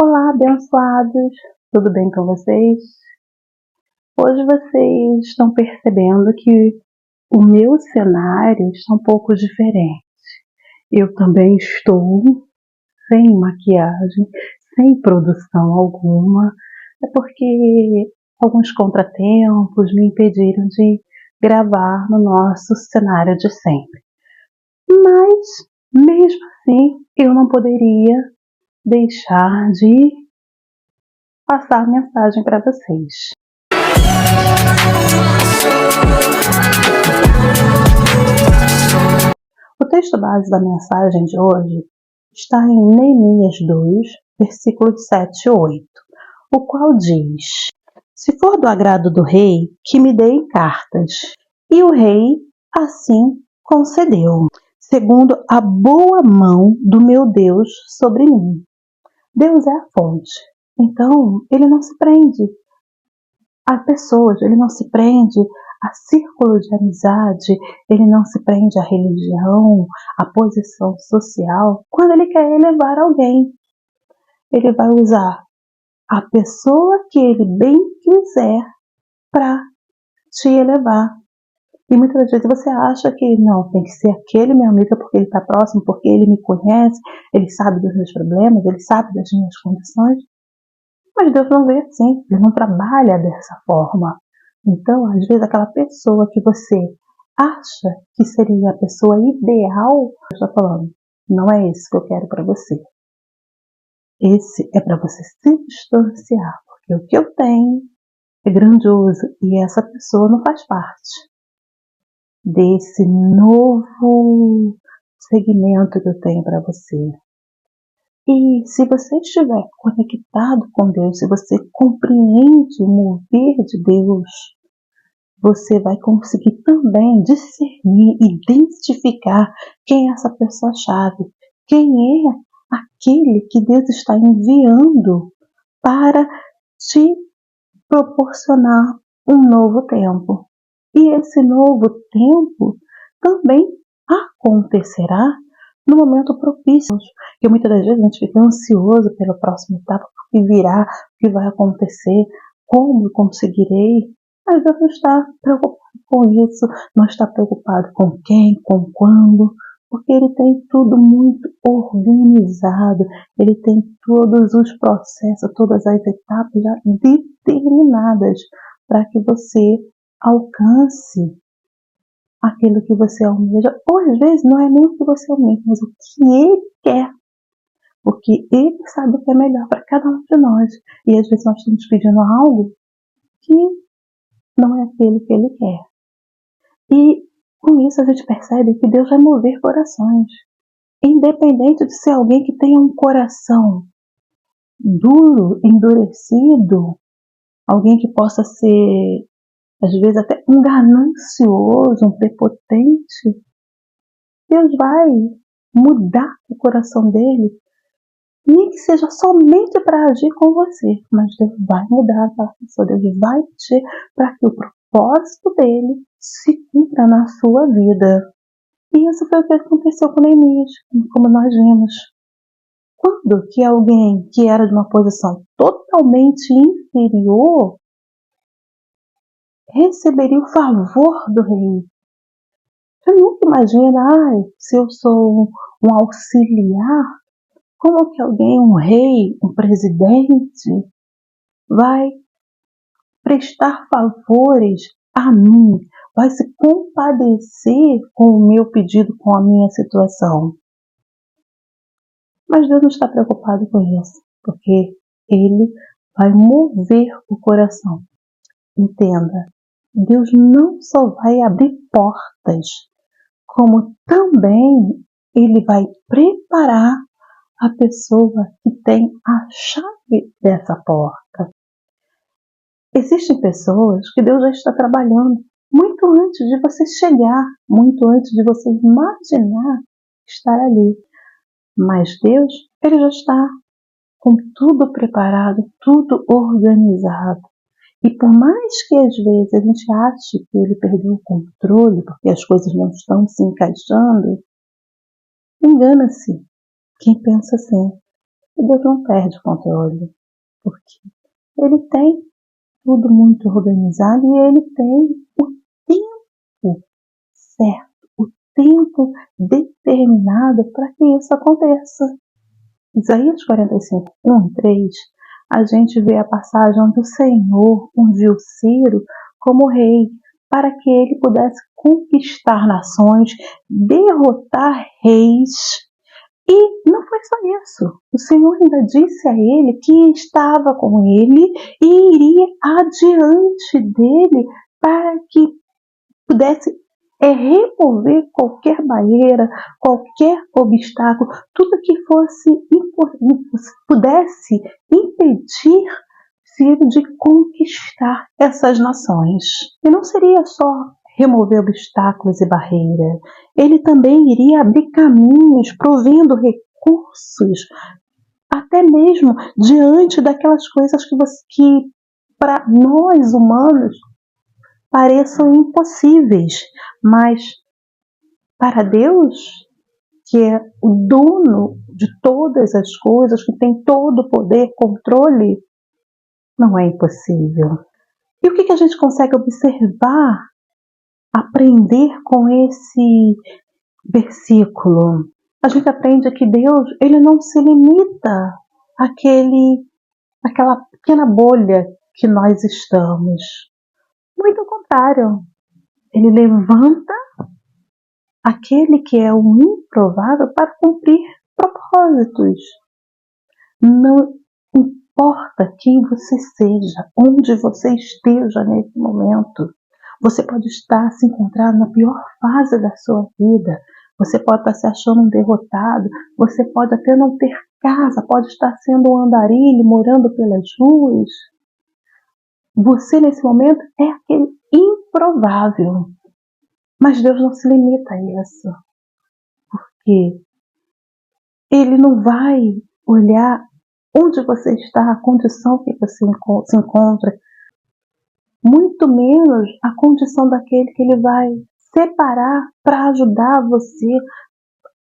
Olá, abençoados! Tudo bem com vocês? Hoje vocês estão percebendo que o meu cenário está um pouco diferente. Eu também estou sem maquiagem, sem produção alguma, é porque alguns contratempos me impediram de gravar no nosso cenário de sempre. Mas, mesmo assim, eu não poderia deixar de passar a mensagem para vocês. O texto base da mensagem de hoje está em Neemias 2, versículos 7 e 8, o qual diz: Se for do agrado do rei, que me deem cartas. E o rei assim concedeu, segundo a boa mão do meu Deus sobre mim. Deus é a fonte, então ele não se prende a pessoas, ele não se prende a círculo de amizade, ele não se prende à religião, à posição social. Quando ele quer elevar alguém, ele vai usar a pessoa que ele bem quiser para te elevar. E muitas vezes você acha que não, tem que ser aquele meu amigo porque ele está próximo, porque ele me conhece, ele sabe dos meus problemas, ele sabe das minhas condições. Mas Deus não vê assim, Ele não trabalha dessa forma. Então, às vezes, aquela pessoa que você acha que seria a pessoa ideal, eu estou falando, não é esse que eu quero para você. Esse é para você se distanciar, porque o que eu tenho é grandioso e essa pessoa não faz parte desse novo segmento que eu tenho para você. E se você estiver conectado com Deus, se você compreende o mover de Deus, você vai conseguir também discernir, identificar quem é essa pessoa-chave, quem é aquele que Deus está enviando para te proporcionar um novo tempo. E esse novo tempo também acontecerá no momento propício, porque muitas das vezes a gente fica ansioso pela próxima etapa, o que virá, o que vai acontecer, como eu conseguirei, mas Deus não está preocupado com isso, não está preocupado com quem, com quando, porque Ele tem tudo muito organizado, Ele tem todos os processos, todas as etapas já determinadas para que você alcance aquilo que você almeja, ou às vezes não é nem o que você almeja, mas o que Ele quer, porque Ele sabe o que é melhor para cada um de nós, e às vezes nós estamos pedindo algo que não é aquilo que Ele quer. E com isso a gente percebe que Deus vai mover corações, independente de ser alguém que tenha um coração duro, endurecido, alguém que possa ser, às vezes, até um ganancioso, um prepotente. Deus vai mudar o coração dele, nem que seja somente para agir com você, mas Deus vai mudar aquela pessoa, Deus vai agir para que o propósito dele se cumpra na sua vida. E isso foi o que aconteceu com Neemias, como nós vimos. Quando que alguém que era de uma posição totalmente inferior receberia o favor do rei? Você nunca imagina, se eu sou um auxiliar, como que alguém, um rei, um presidente, vai prestar favores a mim, vai se compadecer com o meu pedido, com a minha situação? Mas Deus não está preocupado com isso, porque Ele vai mover o coração. Entenda, Deus não só vai abrir portas, como também Ele vai preparar a pessoa que tem a chave dessa porta. Existem pessoas que Deus já está trabalhando muito antes de você chegar, muito antes de você imaginar estar ali. Mas Deus, Ele já está com tudo preparado, tudo organizado. E por mais que às vezes a gente ache que Ele perdeu o controle, porque as coisas não estão se encaixando, engana-se quem pensa assim. E Deus não perde o controle, porque Ele tem tudo muito organizado e Ele tem o tempo certo, o tempo determinado para que isso aconteça. Isaías 45, 1 e 3, a gente vê a passagem onde o Senhor ungiu Ciro como rei, para que ele pudesse conquistar nações, derrotar reis. E não foi só isso. O Senhor ainda disse a ele que estava com ele e iria adiante dele para que pudesse remover qualquer barreira, qualquer obstáculo, tudo que pudesse impedir Ciro de conquistar essas nações. E não seria só remover obstáculos e barreiras, ele também iria abrir caminhos, provendo recursos, até mesmo diante daquelas coisas que para nós humanos pareçam impossíveis, mas para Deus, que é o dono de todas as coisas, que tem todo o poder, controle, não é impossível. E o que a gente consegue observar, aprender com esse versículo? A gente aprende que Deus, ele não se limita àquela pequena bolha que nós estamos. Muito ao contrário, ele levanta aquele que é o improvável para cumprir propósitos. Não importa quem você seja, onde você esteja nesse momento, você pode estar se encontrando na pior fase da sua vida, você pode estar se achando um derrotado, você pode até não ter casa, pode estar sendo um andarilho, morando pelas ruas. Você nesse momento é aquele improvável. Mas Deus não se limita a isso, porque Ele não vai olhar onde você está, a condição que você se encontra, muito menos a condição daquele que Ele vai separar para ajudar você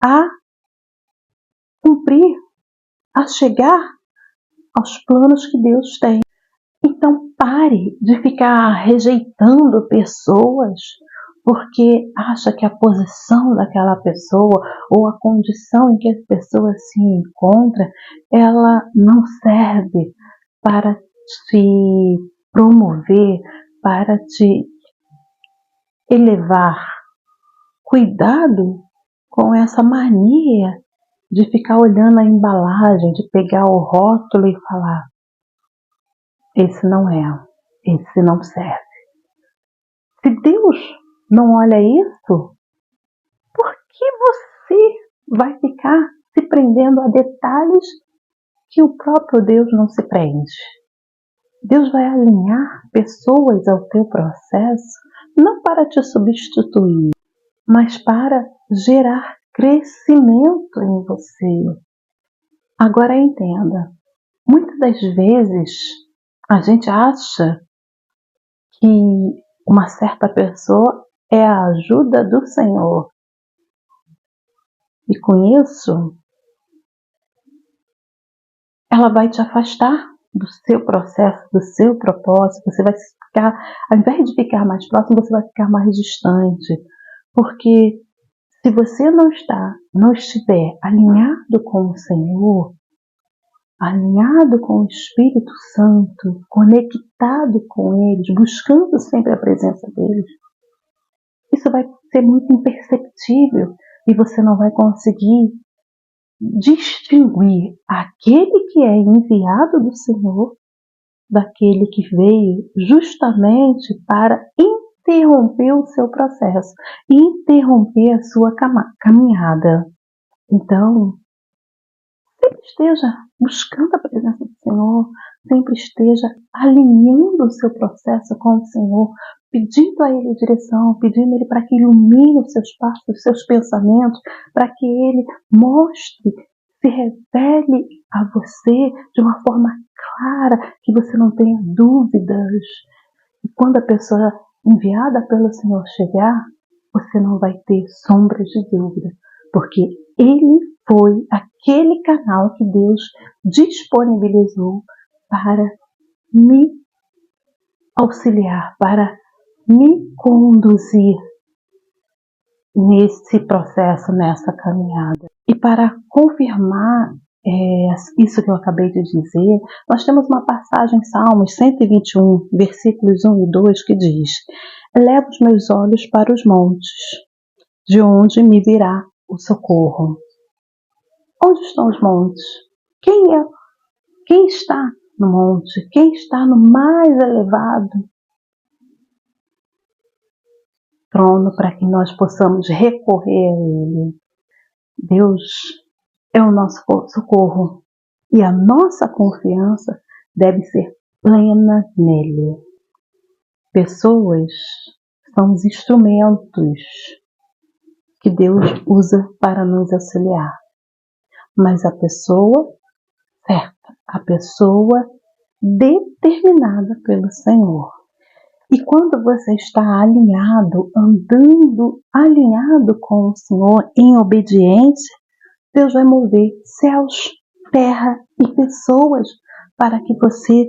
a cumprir, a chegar aos planos que Deus tem. Então pare de ficar rejeitando pessoas porque acha que a posição daquela pessoa ou a condição em que a pessoa se encontra, ela não serve para te promover, para te elevar. Cuidado com essa mania de ficar olhando a embalagem, de pegar o rótulo e falar: esse não é, esse não serve. Se Deus não olha isso, por que você vai ficar se prendendo a detalhes que o próprio Deus não se prende? Deus vai alinhar pessoas ao teu processo, não para te substituir, mas para gerar crescimento em você. Agora entenda, muitas das vezes a gente acha que uma certa pessoa é a ajuda do Senhor. E com isso, ela vai te afastar do seu processo, do seu propósito. Você vai ficar, ao invés de ficar mais próximo, você vai ficar mais distante. Porque se você não estiver alinhado com o Senhor, alinhado com o Espírito Santo, conectado com eles, buscando sempre a presença deles, isso vai ser muito imperceptível e você não vai conseguir distinguir aquele que é enviado do Senhor daquele que veio justamente para interromper o seu processo, interromper a sua caminhada. Então, sempre esteja buscando a presença do Senhor, sempre esteja alinhando o seu processo com o Senhor, pedindo a Ele direção, pedindo a Ele para que ilumine os seus passos, os seus pensamentos, para que Ele mostre, se revele a você de uma forma clara, que você não tenha dúvidas. E quando a pessoa enviada pelo Senhor chegar, você não vai ter sombras de dúvida, porque Ele foi aquele canal que Deus disponibilizou para me auxiliar, para me conduzir nesse processo, nessa caminhada. E para confirmar isso que eu acabei de dizer, nós temos uma passagem em Salmos 121, versículos 1 e 2, que diz: eleva os meus olhos para os montes, de onde me virá o socorro. Onde estão os montes? Quem está no monte? Quem está no mais elevado trono para que nós possamos recorrer a Ele? Deus é o nosso socorro e a nossa confiança deve ser plena nele. Pessoas são os instrumentos que Deus usa para nos auxiliar, mas a pessoa certa, a pessoa determinada pelo Senhor. E quando você está alinhado, andando alinhado com o Senhor em obediência, Deus vai mover céus, terra e pessoas para que você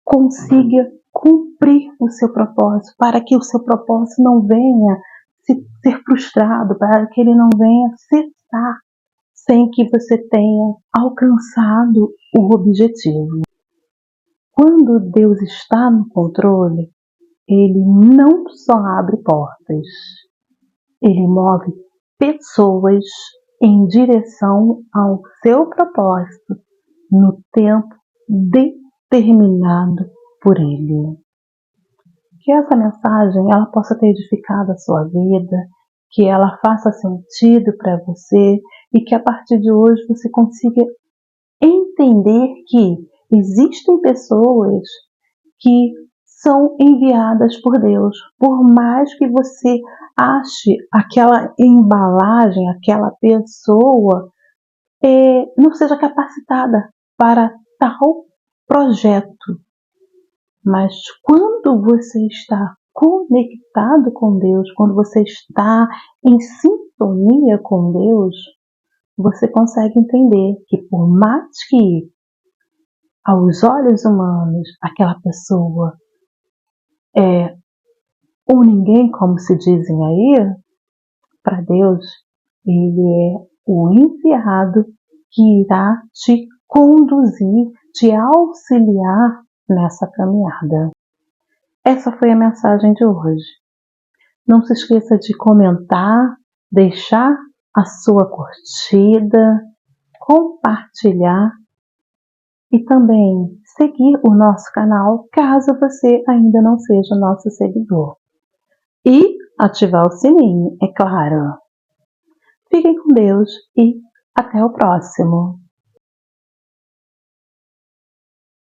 consiga cumprir o seu propósito, para que o seu propósito não venha ser frustrado, para que ele não venha cessar sem que você tenha alcançado o objetivo. Quando Deus está no controle, Ele não só abre portas, Ele move pessoas em direção ao seu propósito no tempo determinado por Ele. Que essa mensagem ela possa ter edificado a sua vida, que ela faça sentido para você e que a partir de hoje você consiga entender que existem pessoas que são enviadas por Deus. Por mais que você ache aquela embalagem, aquela pessoa não seja capacitada para tal projeto, mas quando você está conectado com Deus, quando você está em sintonia com Deus, você consegue entender que por mais que aos olhos humanos aquela pessoa é um ninguém, como se dizem aí, para Deus, Ele é o enviado que irá te conduzir, te auxiliar nessa caminhada. Essa foi a mensagem de hoje. Não se esqueça de comentar, deixar a sua curtida, compartilhar e também seguir o nosso canal, caso você ainda não seja nosso seguidor. E ativar o sininho, é claro. Fiquem com Deus e até o próximo.